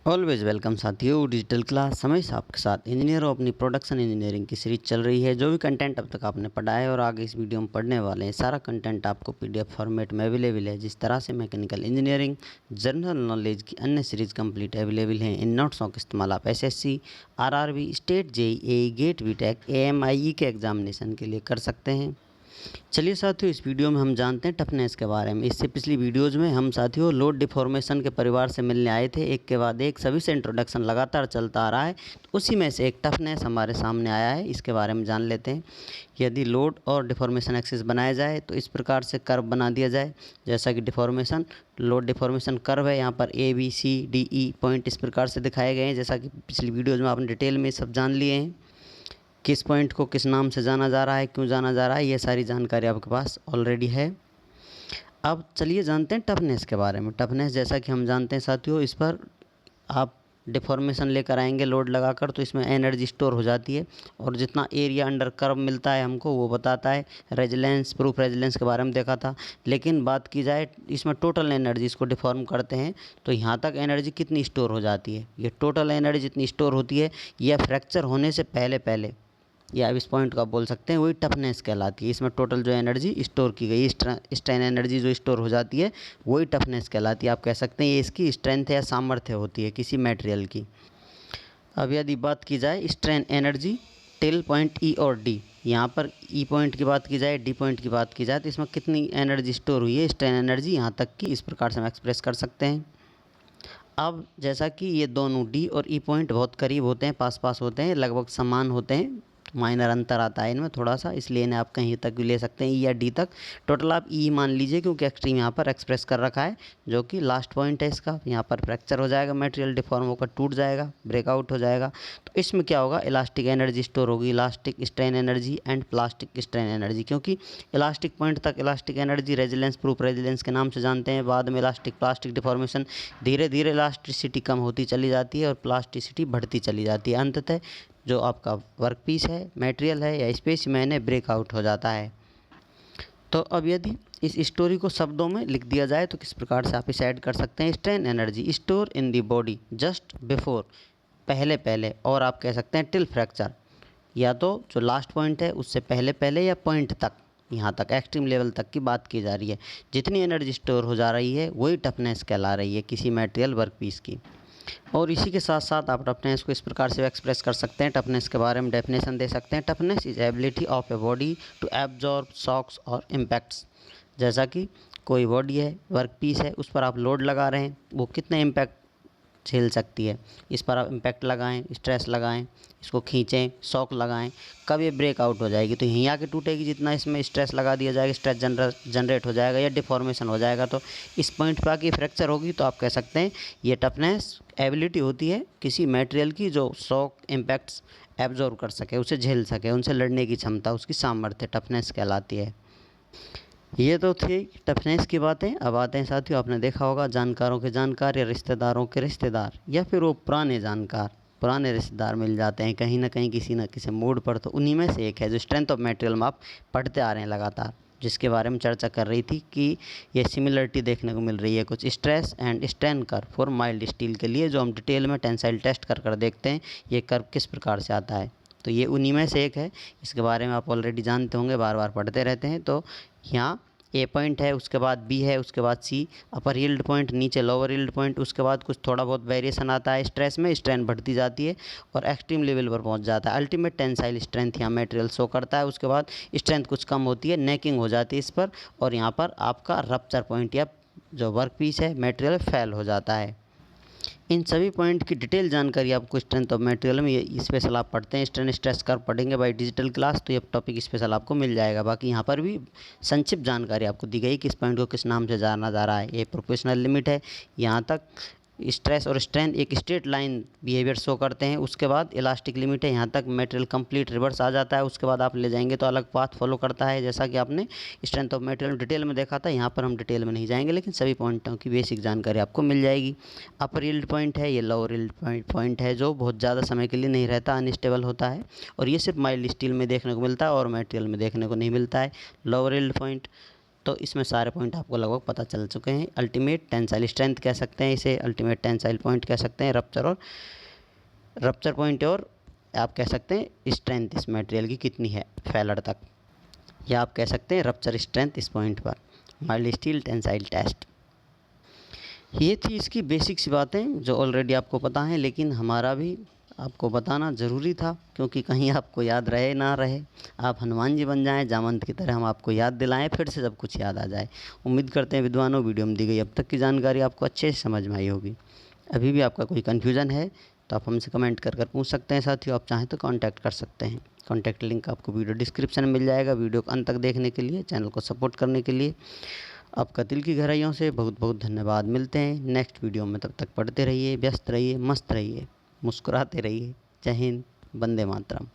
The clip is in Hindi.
ऑलवेज वेलकम साथियों, डिजिटल क्लास हमेशा आपके साथ। इंजीनियरों अपनी प्रोडक्शन इंजीनियरिंग की सीरीज चल रही है। जो भी कंटेंट अब तक आपने पढ़ा है और आगे इस वीडियो में पढ़ने वाले हैं, सारा कंटेंट आपको पीडीएफ फॉर्मेट में अवेलेबल है। जिस तरह से मैकेनिकल इंजीनियरिंग, जनरल नॉलेज की अन्य सीरीज कंप्लीट अवेलेबल हैं। इन नोट्सों का इस्तेमाल आप SSC, RRB, state JEE, GATE, BTech, AMIE के एग्जामिनेशन के लिए कर सकते हैं। चलिए साथियों, इस वीडियो में हम जानते हैं टफनेस के बारे में। इससे पिछली वीडियोज़ में हम साथियों लोड डिफॉर्मेशन के परिवार से मिलने आए थे। एक के बाद एक सभी से इंट्रोडक्शन लगातार चलता आ रहा है। तो उसी में से एक टफनेस हमारे सामने आया है, इसके बारे में जान लेते हैं। यदि लोड और डिफॉर्मेशन एक्सिस बनाया जाए तो इस प्रकार से कर्व बना दिया जाए, जैसा कि डिफॉर्मेशन लोड डिफॉर्मेशन कर्व है। यहाँ पर A B C D E point इस प्रकार से दिखाए गए हैं, जैसा कि पिछली वीडियोज़ में आपने डिटेल में सब जान लिए हैं। किस पॉइंट को किस नाम से जाना जा रहा है, क्यों जाना जा रहा है, ये सारी जानकारी आपके पास ऑलरेडी है। अब चलिए जानते हैं टफनेस के बारे में। टफनेस जैसा कि हम जानते हैं साथियों, इस पर आप डिफॉर्मेशन लेकर आएंगे लोड लगाकर, तो इसमें एनर्जी स्टोर हो जाती है और जितना एरिया अंडर कर्व मिलता है हमको वो बताता है। रेजिलेंस, प्रूफ रेजिलेंस के बारे में देखा था। लेकिन बात की जाए इसमें टोटल एनर्जी, इसको डिफॉर्म करते हैं तो यहाँ तक एनर्जी कितनी स्टोर हो जाती है। ये टोटल एनर्जी जितनी स्टोर होती है, यह फ्रैक्चर होने से पहले पहले, या अब इस पॉइंट को आप बोल सकते हैं, वही टफनेस कहलाती है। इसमें टोटल जो एनर्जी स्टोर की गई, स्ट्रेन एनर्जी जो स्टोर हो जाती है, वही टफनेस कहलाती है। आप कह सकते हैं ये इसकी स्ट्रेंथ या सामर्थ्य होती है किसी मटेरियल की। अब यदि बात की जाए स्ट्रेन एनर्जी टिल पॉइंट ई और डी, यहाँ पर ई पॉइंट की बात की जाए, डी पॉइंट की बात की जाए, तो इसमें कितनी एनर्जी स्टोर हुई है, स्ट्रेन एनर्जी यहाँ तक की, इस प्रकार से हम एक्सप्रेस कर सकते हैं। अब जैसा कि ये दोनों डी और ई पॉइंट बहुत करीब होते हैं, पास पास होते हैं, लगभग समान होते हैं, माइनर अंतर आता है इनमें थोड़ा सा, इसलिए इन्हें आप कहीं तक भी ले सकते हैं, ई या डी तक। टोटल आप ई मान लीजिए, क्योंकि एक्सट्रीम यहाँ पर एक्सप्रेस कर रखा है, जो कि लास्ट पॉइंट है इसका। यहाँ पर फ्रैक्चर हो जाएगा, मटेरियल डिफॉर्म होकर टूट जाएगा, ब्रेकआउट हो जाएगा। तो इसमें क्या होगा, इलास्टिक एनर्जी स्टोर होगी, elastic strain energy and plastic strain energy. क्योंकि इलास्टिक पॉइंट तक elastic energy resilience, proof resilience के नाम से जानते हैं। बाद में इलास्टिक प्लास्टिक डिफॉर्मेशन, धीरे धीरे इलास्टिसिटी कम होती चली जाती है और प्लास्टिसिटी बढ़ती चली जाती है। अंततः जो आपका वर्क पीस है, मटेरियल है या स्पेसिमेन है, ब्रेकआउट हो जाता है। तो अब यदि इस स्टोरी को शब्दों में लिख दिया जाए तो किस प्रकार से आप इसे ऐड कर सकते हैं। Strain energy store in the body just before, पहले पहले, और आप कह सकते हैं टिल फ्रैक्चर, या तो जो लास्ट पॉइंट है उससे पहले पहले या पॉइंट तक, यहाँ तक एक्सट्रीम लेवल तक की बात की जा रही है। जितनी एनर्जी स्टोर हो जा रही है वही टफनेस कहला रही है किसी मटेरियल वर्क पीस की। और इसी के साथ साथ आप टफनेस को इस प्रकार से एक्सप्रेस कर सकते हैं। टफनेस के बारे में डेफिनेशन दे सकते हैं। Toughness is ability of a body to absorb shocks और इम्पैक्ट्स। जैसा कि कोई बॉडी है, वर्क पीस है, उस पर आप लोड लगा रहे हैं, वो कितने इम्पैक्ट झेल सकती है। इस पर आप इम्पैक्ट लगाएं, स्ट्रेस लगाएं, इसको खींचें, शॉक लगाएं, कब ये ब्रेकआउट हो जाएगी, तो यहीं आके टूटेगी। जितना इसमें स्ट्रेस लगा दिया जाएगा, स्ट्रेस जनरेट हो जाएगा या डिफॉर्मेशन हो जाएगा, तो इस पॉइंट पर आके फ्रैक्चर होगी। तो आप कह सकते हैं ये टफनेस एबिलिटी होती है किसी मटेरियल की जो शॉक इम्पैक्ट्स एब्जॉर्व कर सके, उसे झेल सके, उनसे लड़ने की क्षमता, उसकी सामर्थ्य टफनेस कहलाती है। ये तो थी टफनेस की बातें। अब आते हैं साथियों, आपने देखा होगा जानकारों के जानकार या रिश्तेदारों के रिश्तेदार, या फिर वो पुराने जानकार, पुराने रिश्तेदार मिल जाते हैं कहीं ना कहीं किसी न किसी मूड पर। तो उन्हीं में से एक है जो स्ट्रेंथ ऑफ मटेरियल में आप पढ़ते आ रहे हैं लगातार, जिसके बारे में चर्चा कर रही थी कि ये सिमिलरिटी देखने को मिल रही है कुछ stress and strain curve for mild steel के लिए, जो हम डिटेल में टेंसाइल टेस्ट कर देखते हैं ये कर्व किस प्रकार से आता है। तो ये उन्हीं में से एक है, इसके बारे में आप ऑलरेडी जानते होंगे, बार बार पढ़ते रहते हैं। तो यहाँ ए पॉइंट है, उसके बाद बी है, उसके बाद सी, अपर यील्ड पॉइंट, नीचे लोअर यील्ड पॉइंट, उसके बाद कुछ थोड़ा बहुत वेरिएशन आता है स्ट्रेस में, स्ट्रेन बढ़ती जाती है और एक्सट्रीम लेवल पर पहुंच जाता है। अल्टीमेट टेंसाइल स्ट्रेंथ यहाँ मटेरियल शो करता है। उसके बाद स्ट्रेंथ कुछ कम होती है, नेकिंग हो जाती है इस पर, और यहाँ पर आपका रप्चर पॉइंट या जो वर्क पीस है मटेरियल फेल हो जाता है। इन सभी पॉइंट की डिटेल जानकारी आपको स्ट्रेंथ ऑफ मटेरियल में, ये स्पेशल आप पढ़ते हैं, स्ट्रेन स्ट्रेस कर्व पढ़ेंगे बाय डिजिटल क्लास, तो ये टॉपिक स्पेशल आपको मिल जाएगा। बाकी यहाँ पर भी संक्षिप्त जानकारी आपको दी गई, किस पॉइंट को किस नाम से जाना जा रहा है। ये प्रोपोर्शनल लिमिट है, यहाँ तक स्ट्रेस और स्ट्रेन एक स्ट्रेट लाइन बिहेवियर शो करते हैं। उसके बाद इलास्टिक लिमिट है, यहाँ तक मटेरियल कंप्लीट रिवर्स आ जाता है। उसके बाद आप ले जाएंगे तो अलग पाथ फॉलो करता है, जैसा कि आपने स्ट्रेंथ ऑफ मटेरियल डिटेल में देखा था। यहाँ पर हम डिटेल में नहीं जाएंगे, लेकिन सभी पॉइंटों की बेसिक जानकारी आपको मिल जाएगी। अपर यील्ड पॉइंट है, ये लोअर यील्ड पॉइंट है, जो बहुत ज़्यादा समय के लिए नहीं रहता, अनस्टेबल होता है, और ये सिर्फ माइल्ड स्टील में देखने को मिलता है और मटेरियल में देखने को नहीं मिलता है लोअर यील्ड पॉइंट। तो इसमें सारे पॉइंट आपको लगभग पता चल चुके हैं। अल्टीमेट टेंसाइल स्ट्रेंथ कह सकते हैं इसे, अल्टीमेट टेंसाइल पॉइंट कह सकते हैं, रप्चर पॉइंट, और आप कह सकते हैं स्ट्रेंथ इस मटेरियल की कितनी है फेलर तक, या आप कह सकते हैं रप्चर स्ट्रेंथ इस पॉइंट पर। माइल्ड स्टील टेंसाइल टेस्ट, ये थी इसकी बेसिक सी बातें जो ऑलरेडी आपको पता है, लेकिन हमारा भी आपको बताना ज़रूरी था, क्योंकि कहीं आपको याद रहे ना रहे, आप हनुमान जी बन जाएं जामवंत की तरह, हम आपको याद दिलाएं फिर से सब कुछ याद आ जाए। उम्मीद करते हैं विद्वानों वीडियो में दी गई अब तक की जानकारी आपको अच्छे से समझ में आई होगी। अभी भी आपका कोई कन्फ्यूज़न है तो आप हमसे कमेंट कर पूछ सकते हैं। साथियों आप चाहें तो कांटेक्ट कर सकते हैं। कांटेक्ट लिंक आपको वीडियो डिस्क्रिप्शन में मिल जाएगा। वीडियो को अंत तक देखने के लिए, चैनल को सपोर्ट करने के लिए आपका दिल की गहराइयों से बहुत बहुत धन्यवाद। मिलते हैं नेक्स्ट वीडियो में, तब तक पढ़ते रहिए, व्यस्त रहिए, मस्त रहिए, मुस्कुराते रहिए। जय हिंद, वंदे मातरम।